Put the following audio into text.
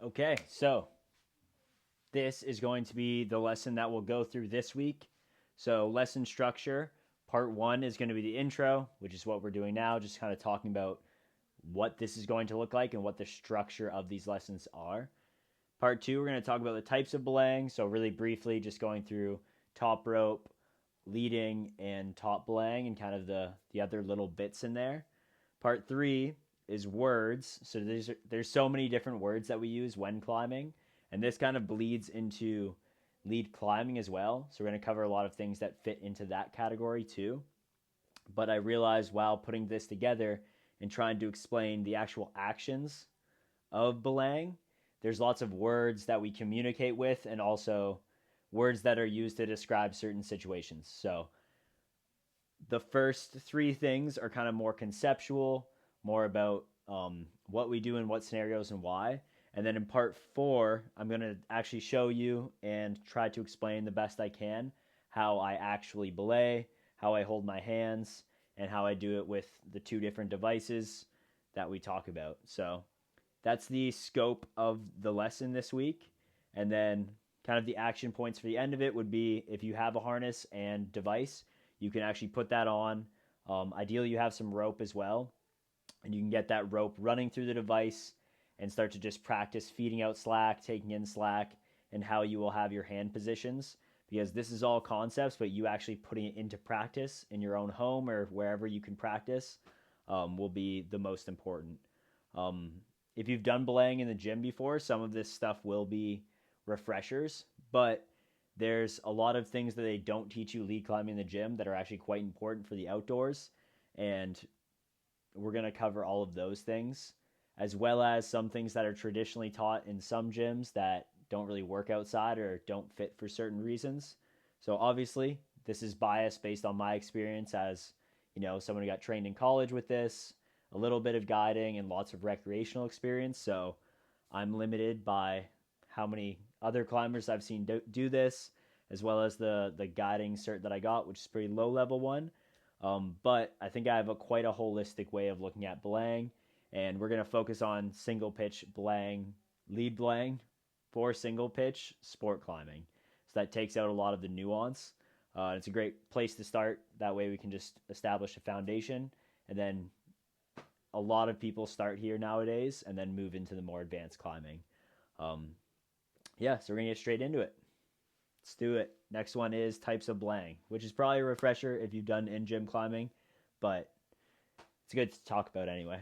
Okay, so this is going to be the lesson that we'll go through this week. So, lesson structure part one is going to be the intro, which is what we're doing now, just kind of talking about what this is going to look like and what the structure of these lessons are. Part two, we're going to talk about the types of belaying. So, really briefly, just going through top rope, leading, and top belaying, and kind of the other little bits in there. Part three is words. So there's so many different words that we use when climbing, and this kind of bleeds into lead climbing as well. So we're going to cover a lot of things that fit into that category too. But I realized while putting this together and trying to explain the actual actions of belaying, there's lots of words that we communicate with, and also words that are used to describe certain situations. So the first three things are kind of more conceptual, more about what we do in what scenarios and why. And then in part four, I'm going to actually show you and try to explain the best I can how I actually belay, how I hold my hands, and how I do it with the two different devices that we talk about. So that's the scope of the lesson this week. And then kind of the action points for the end of it would be if you have a harness and device, you can actually put that on. Ideally, you have some rope as well, and you can get that rope running through the device and start to just practice feeding out slack, taking in slack, and how you will have your hand positions. Because this is all concepts, but you actually putting it into practice in your own home or wherever you can practice will be the most important. Um, if you've done belaying in the gym before, some of this stuff will be refreshers, but there's a lot of things that they don't teach you lead climbing in the gym that are actually quite important for the outdoors. And we're going to cover all of those things, as well as some things that are traditionally taught in some gyms that don't really work outside or don't fit for certain reasons. So obviously, this is biased based on my experience as, someone who got trained in college with this, a little bit of guiding and lots of recreational experience. So I'm limited by how many other climbers I've seen do this, as well as the guiding cert that I got, which is a pretty low level one. But I think I have quite a holistic way of looking at belaying, and we're going to focus on single pitch belaying, lead belaying for single pitch sport climbing. So that takes out a lot of the nuance. It's a great place to start. That way we can just establish a foundation, and then a lot of people start here nowadays and then move into the more advanced climbing. Um, yeah, so we're going to get straight into it. Let's do it. Next one is types of belaying, which is probably a refresher if you've done in-gym climbing, but it's good to talk about anyway.